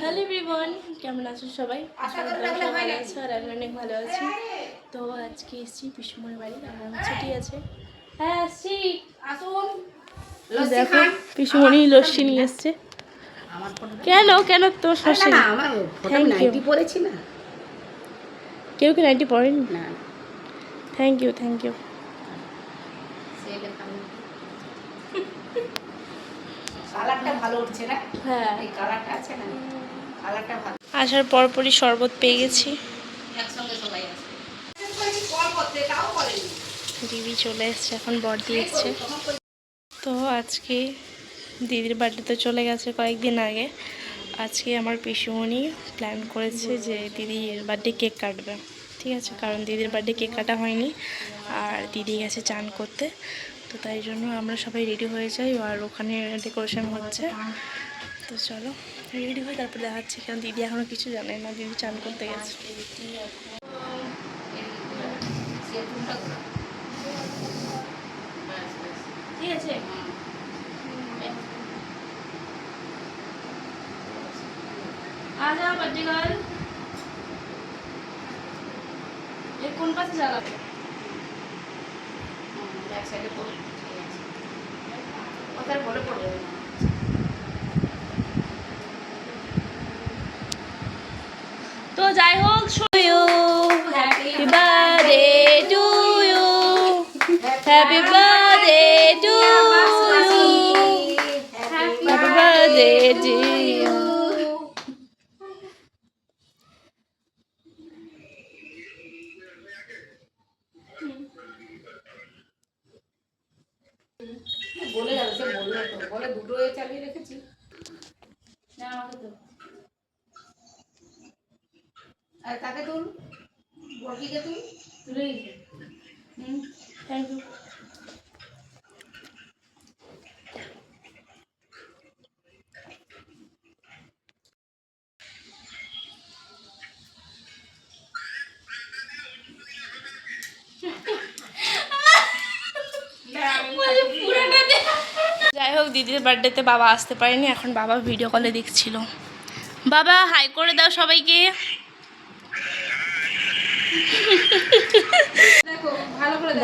Hello everyone, কেমন আছো সবাই? ভালো আছো আর আমি অনেক ভালো আছি। তো আজকে এসেছি পিসুমনির বাড়ি, আমার ছুটি আছে। হ্যাঁ আসছি, আসুন। দেখো পিসুমনি লস্যি নিয়ে এসছে। কেন কেন তোর শাশুড়ি? না আমার ফটো নাইটি পরেছি না। কেউ কি নাইটি পরেনি? না থ্যাংক ইউ থ্যাংক ইউ। কালারটা ভালো উঠছে না? হ্যাঁ এই কালারটা আছে না, কালারটা ভালো। আসার পরপরই শরবত পেয়ে গেছি। একসঙ্গে সবাই আছে। কল করতে তাও করেনি। দিদি চলে এসছে, এখন বড়দি এসছে। তো আজকে দিদির বার্থডে চলে গেছে কয়েকদিন আগে। আজকে আমার পিসুমণি প্ল্যান করেছে যে দিদির বার্থডে কেক কাটবে, ঠিক আছে? কারণ দিদির বার্থডে কেক কাটা হয়নি আর দিদি গেছে চান করতে। তো তাই জন্য আমরা সবাই রেডি হয়ে যাই আর ওখানে ডেকোরেশন হচ্ছে। তো চলো রেডি হয়ে তারপর দেখাচ্ছি, কারণ দিদি এখনও কিছু জানে না, দিদি চান করতে গেছে। ঠিক আছে, आ जाओ बर्थडे गर्ल। ये कौन पास जाएगा? ব্যাক সাইডে পড়ে ওটার বলে পড়বে। तो যাই হোক, you happy birthday to you, happy birthday to you, happy birthday to you. বলে যাবে, সে বললো তো, বলে দুটো চালিয়ে রেখেছি না আমাকে তো। আর তাকে তুল, বর্কিকে তুল, তুলে দিতে। Thank you. যাই হোক, দিদির বার্থডেতে বাবা আসতে পারেনি, এখন বাবা ভিডিও কলে দেখছিল। বাবা হাই করে দাও সবাইকে।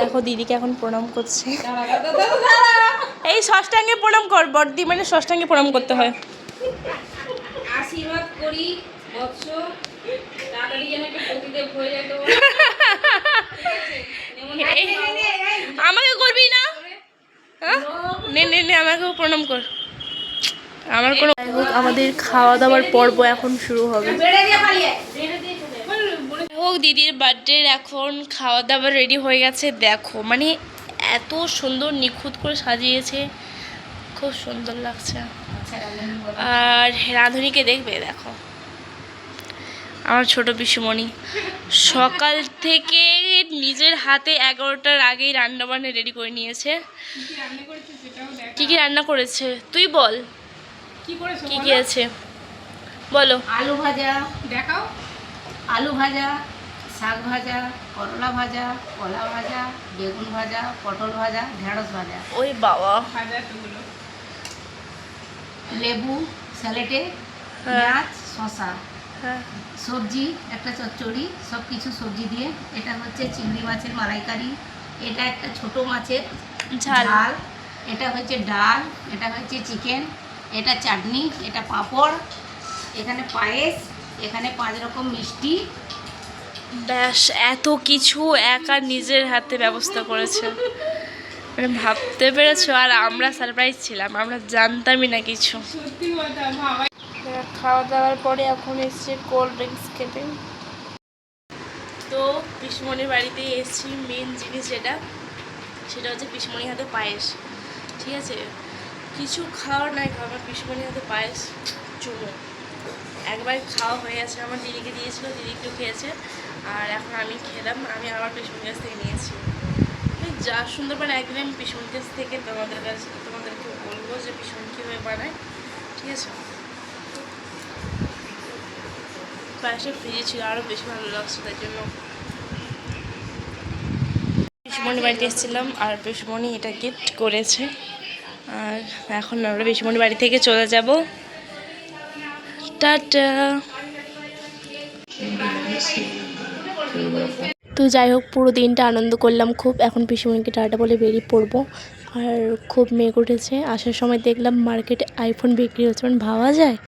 দেখো দিদিকে এখন প্রণাম করছে। এই ষষ্ঠাঙ্গে প্রণাম কর, বড়দি মানে ষষ্ঠাঙ্গে প্রণাম করতে হয়। আশীর্বাদ করি বৎস, তাড়াতাড়ি যেন একটা প্রতিদেব হয়ে যায়। আমাকে করবি না? নে নে নে, আমাকেও প্রণাম কর। আমার কোনো আমাদের খাওয়া দাওয়ার পর্ব এখন শুরু হবে। হোক, দিদির বার্থডের এখন খাওয়া দাওয়া রেডি হয়ে গেছে। দেখো মানে এত সুন্দর নিখুঁত করে সাজিয়েছে, খুব সুন্দর লাগছে। আর রাঁধুনিকে দেখবে, দেখো আমার ছোট পিসুমণি সকাল থেকে নিজের হাতে 11টার আগেই রান্না বান্না রেডি করে নিয়েছে। কি কি রান্না করেছে তুই বল, কি কি আছে বলো। আলু ভাজা দেখাও, আলু ভাজা, শাক ভাজা, করলা ভাজা, কলা ভাজা, বেগুন ভাজা, পটল ভাজা, ঢেঁড়স ভাজা। ওই বাবা, লেবু, স্যালেডে, পেঁয়াজ, শসা, হ্যাঁ সবজি, একটা চচ্চড়ি, সব কিছু সবজি দিয়ে। এটা হচ্ছে চিংড়ি মাছের মালাইকারি, এটা একটা ছোট মাছের ঝাল, এটা হচ্ছে ডাল, এটা হচ্ছে চিকেন, এটা চাটনি, এটা পাঁপড়, এখানে পায়েস, এখানে 5 রকম মিষ্টি। ব্যাস এত কিছু একা নিজের হাতে ব্যবস্থা করেছে, মানে ভাবতে পেরেছো? আর আমরা সারপ্রাইজ ছিলাম, আমরা জানতামই না কিছু। খাওয়া দাওয়ার পরে এখন এসছে কোল্ড ড্রিঙ্কস খেতে। তো পিসুমণির বাড়িতে এসেছি, মেন জিনিস সেটা হচ্ছে পিসুমণির হাতে পায়েস, ঠিক আছে? কিছু খাওয়ার নাই খাওয়া, পিসুমণির হাতে পায়েস চুমো। একবার খাওয়া হয়ে গেছে, আমার দিদিকে দিয়েছিল, দিদি একটু খেয়েছে, আর এখন আমি খেলাম। আমি আমার পিসুমণির কাছ থেকে নিয়েছি। যা সুন্দর মানে একদিন আমি পিসুমণির কাছ থেকে তোমাদেরকে বলবো যে পিসুমণি কীভাবে বানায়, ঠিক আছে? পায়েসটা ফ্রিজে ছিল, আরও বেশি ভালো লাগছে, তাই জন্য। পিসুমণির বাড়িতে এসেছিলাম আর পিসুমণি এটা গিফট করেছে। আর এখন আমরা পিসুমণির বাড়ি থেকে চলে যাব টাটা। তো যাই হোক, পুরো দিনটা আনন্দ করলাম খুব। এখন পিসিমণিকে টাটা বলে বেরিয়ে পড়বো। আর খুব মেঘ উঠেছে, আসার সময় দেখলাম মার্কেটে আইফোন বিক্রি হচ্ছে, মানে ভাবা যায়।